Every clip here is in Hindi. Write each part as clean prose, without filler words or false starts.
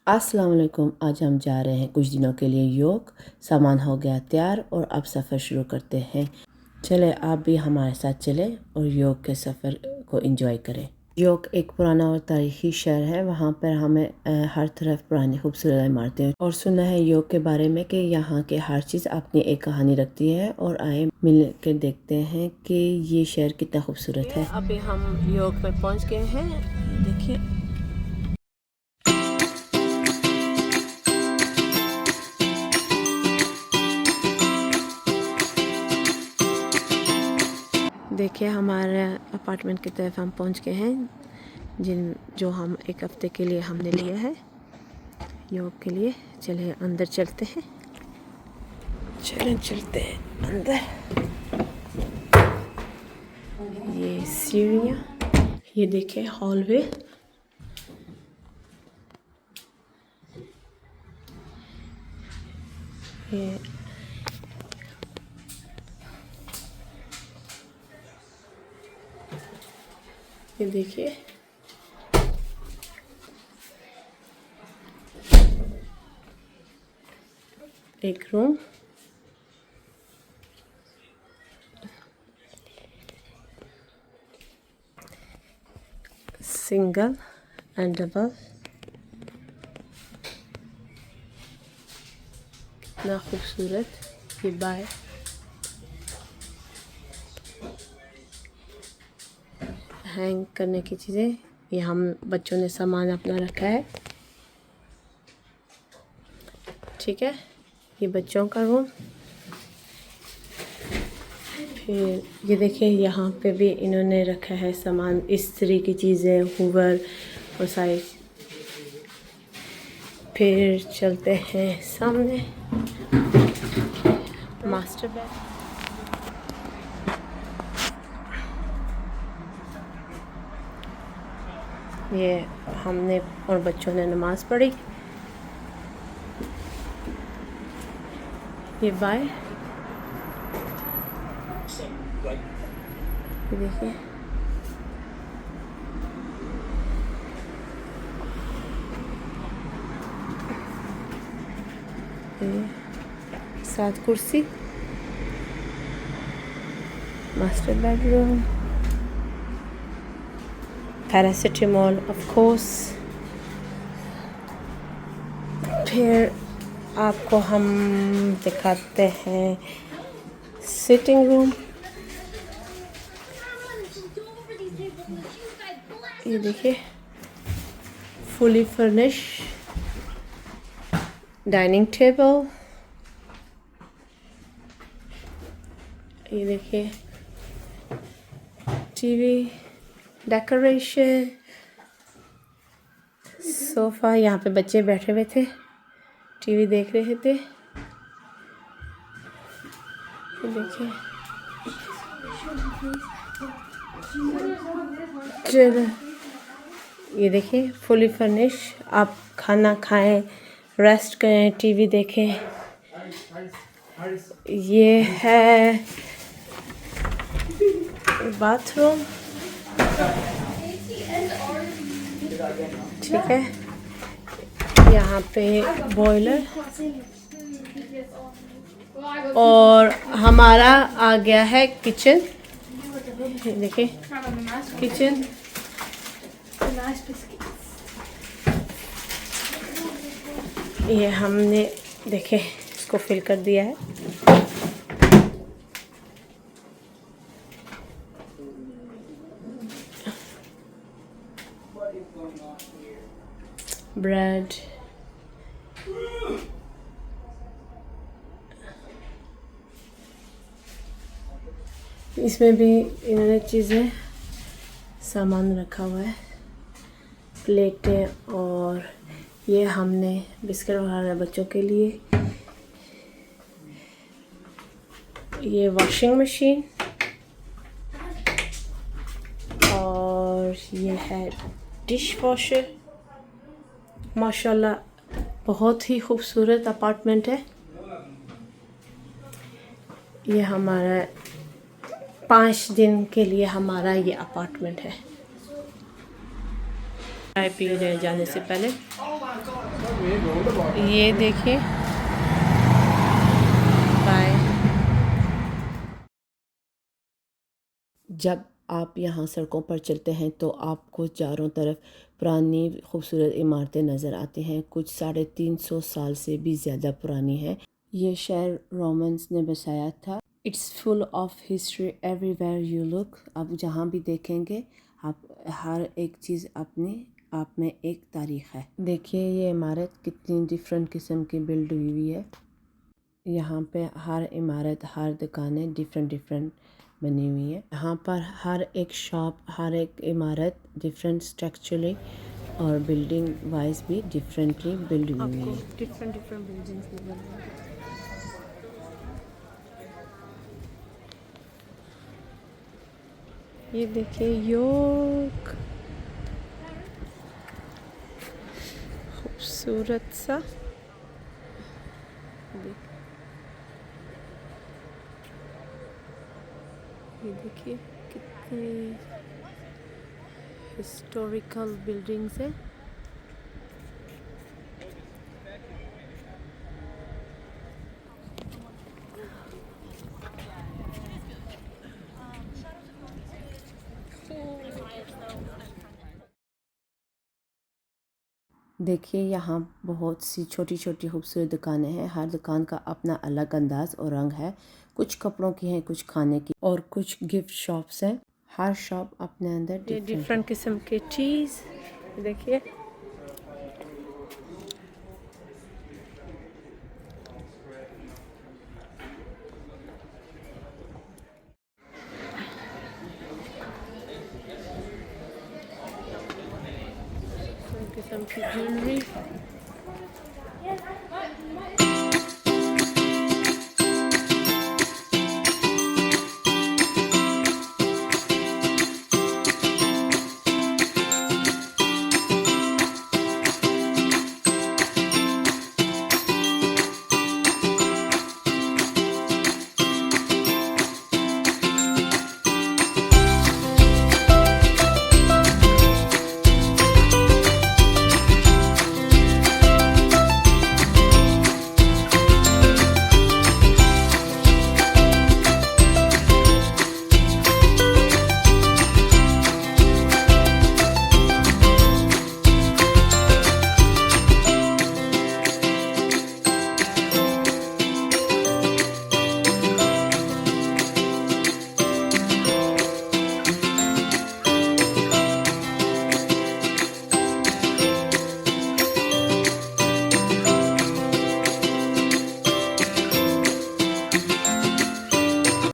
अस्सलाम वालेकुम। आज हम जा रहे हैं कुछ दिनों के लिए योग। सामान हो गया तैयार और अब सफ़र शुरू करते हैं। चले आप भी हमारे साथ चलें और योग के सफ़र को एंजॉय करें। योग एक पुराना और तारीखी शहर है। वहाँ पर हमें हर तरफ पुरानी खूबसूरत इमारतें और सुना है योग के बारे में कि यहाँ के हर चीज़ अपनी एक कहानी रखती है। और आए मिल कर देखते हैं कि ये शहर कितना खूबसूरत है। अभी हम योग पर पहुँच गए हैं। देखिए देखिए हमारे अपार्टमेंट की तरफ हम पहुंच गए हैं जो हम एक हफ्ते के लिए हमने लिया है योग के लिए। चलिए अंदर चलते हैं। चलते हैं अंदर। ये सीढ़ियाँ, ये देखिए हॉलवे। ये देखिए एक रूम, सिंगल एंड डबल। कितना खूबसूरत। ये बाय हैंग करने की चीज़ें। ये हम बच्चों ने सामान अपना रखा है। ठीक है, ये बच्चों का रूम। फिर ये देखिए यहाँ पे भी इन्होंने रखा है सामान, इस्त्री की चीज़ें, हूवर और सारी। फिर चलते हैं सामने, मास्टर बेड। ये हमने और बच्चों ने नमाज़ पढ़ी। ये बाय, ये देखिए सात कुर्सी। Master bedroom, paracetamol of course. फिर आपको हम दिखाते हैं सिटिंग रूम। ये देखिए फुली फर्निश डाइनिंग टेबल। ये देखिए टीवी, डेकोरेशन, सोफ़ा। यहाँ पे बच्चे बैठे हुए थे, टीवी देख रहे थे। ये देखिए चलो, ये देखिए फुली फर्निश। आप खाना खाएं, रेस्ट करें, टीवी देखें। ये है बाथरूम। ठीक है, यहाँ पे बॉयलर। और हमारा आ गया है किचन। देखिए किचन। ये हमने देखे इसको फिल कर दिया है। ब्रेड, इसमें भी इन्होंने चीज़ें सामान रखा हुआ है, प्लेटें। और ये हमने बिस्किट वगैरह बच्चों के लिए। ये वॉशिंग मशीन। और ये है डिश वॉशर। माशाल्लाह बहुत ही खूबसूरत अपार्टमेंट है। ये हमारा 5 दिन के लिए हमारा ये अपार्टमेंट है। चाय पी रहे जाने से पहले। ये देखिए, बाय। जब आप यहाँ सड़कों पर चलते हैं तो आपको चारों तरफ पुरानी खूबसूरत इमारतें नज़र आती हैं। कुछ 350 साल से भी ज़्यादा पुरानी है। ये शहर रोमन्स ने बसाया था। It's full of history everywhere you look. आप जहाँ भी देखेंगे, आप हर एक चीज़ अपने आप में एक तारीख़ है। देखिए ये इमारत कितनी डिफरेंट किस्म की बिल्ड हुई है। यहाँ पे हर इमारत, हर दुकानें डिफरेंट बनी हुई है। यहाँ पर हर एक शॉप, हर एक इमारत डिफरेंट स्ट्रक्चरली और बिल्डिंग वाइज भी डिफरेंटली बिल्ड हुई है। डिफरेंट बिल्डिंग्स नजर आ रही हैं। ये देखिए योक, खूबसूरत सा। ये देखिए कितनी हिस्टोरिकल बिल्डिंग्स है। देखिए यहाँ बहुत सी छोटी छोटी खूबसूरत दुकानें हैं। हर दुकान का अपना अलग अंदाज और रंग है। कुछ कपड़ों की हैं, कुछ खाने की और कुछ गिफ्ट शॉप्स हैं। हर शॉप अपने अंदर डिफरेंट किस्म के चीज़। देखिए किस्म की ज्वेलरी।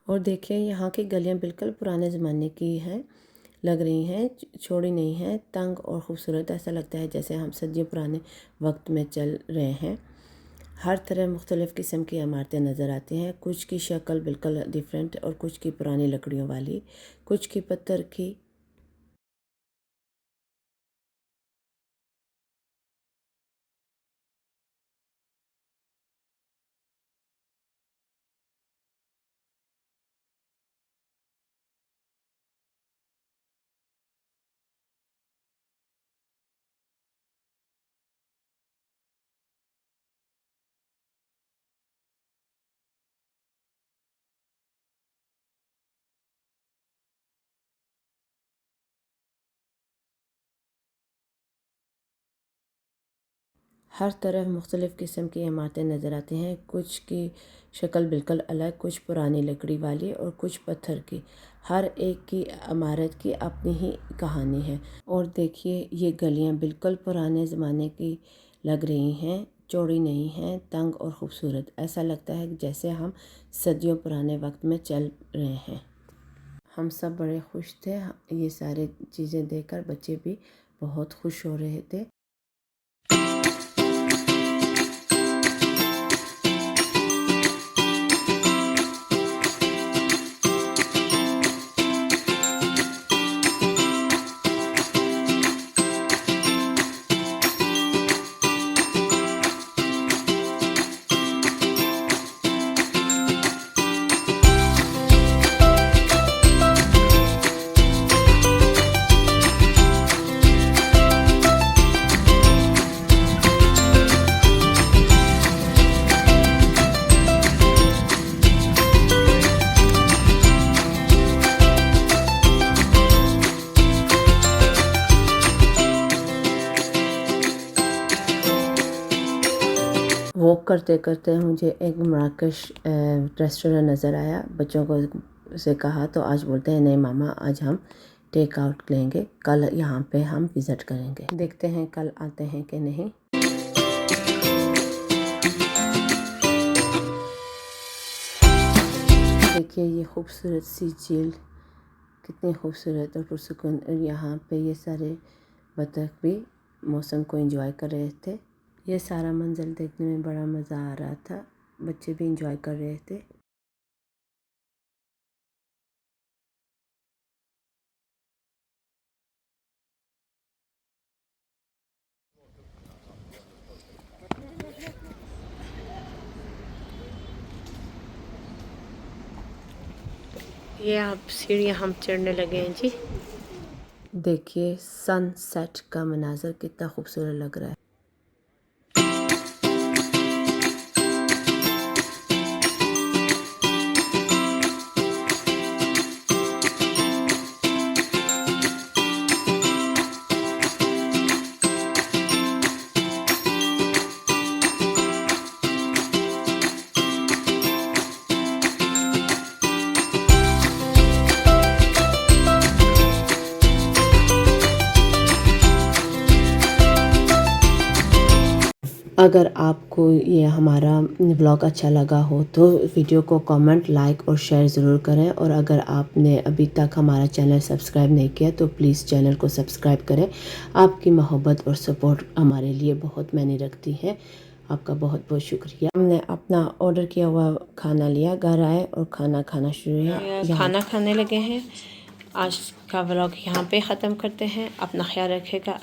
और देखिए यहाँ की गलियाँ बिल्कुल पुराने ज़माने की हैं लग रही हैं। चौड़ी नहीं हैं, तंग और ख़ूबसूरत। ऐसा लगता है जैसे हम सदियों पुराने वक्त में चल रहे हैं। हर तरह मुख्तलिफ़ किस्म की इमारतें नज़र आती हैं। कुछ की शक्ल बिल्कुल डिफरेंट और कुछ की पुरानी लकड़ियों वाली, कुछ की पत्थर की। हर तरफ मुख्तलिफ़ किस्म की इमारतें नज़र आती हैं। कुछ की शक्ल बिल्कुल अलग, कुछ पुरानी लकड़ी वाली और कुछ पत्थर की। हर एक की इमारत की अपनी ही कहानी है। और देखिए ये गलियां बिल्कुल पुराने ज़माने की लग रही हैं। चौड़ी नहीं हैं, तंग और ख़ूबसूरत। ऐसा लगता है जैसे हम सदियों पुराने वक्त में चल रहे हैं। हम सब बड़े खुश थे। ये सारे चीज़ें देखकर बच्चे भी बहुत खुश हो रहे थे। वॉक करते करते मुझे एक मराकश रेस्टोरेंट नज़र आया। बच्चों को से कहा तो आज बोलते हैं नहीं मामा आज हम टेक आउट लेंगे, कल यहाँ पे हम विज़िट करेंगे। देखते हैं कल आते हैं कि नहीं। देखिए ये खूबसूरत सी झील कितनी खूबसूरत और पुरसुकून, और यहाँ पे ये सारे बतख भी मौसम को एंजॉय कर रहे थे। ये सारा मंजर देखने में बड़ा मज़ा आ रहा था, बच्चे भी एंजॉय कर रहे थे। ये आप सीढ़ियाँ हम चढ़ने लगे हैं जी। देखिए सनसेट का मनाजर कितना खूबसूरत लग रहा है। अगर आपको ये हमारा ब्लॉग अच्छा लगा हो तो वीडियो को कमेंट, लाइक और शेयर ज़रूर करें। और अगर आपने अभी तक हमारा चैनल सब्सक्राइब नहीं किया तो प्लीज़ चैनल को सब्सक्राइब करें। आपकी मोहब्बत और सपोर्ट हमारे लिए बहुत मायने रखती है। आपका बहुत बहुत शुक्रिया। हमने अपना ऑर्डर किया हुआ खाना लिया, घर आए और खाना खाना शुरू है। खाना खाने लगे हैं। आज का व्लॉग यहाँ पे ख़त्म करते हैं। अपना ख्याल रखिएगा।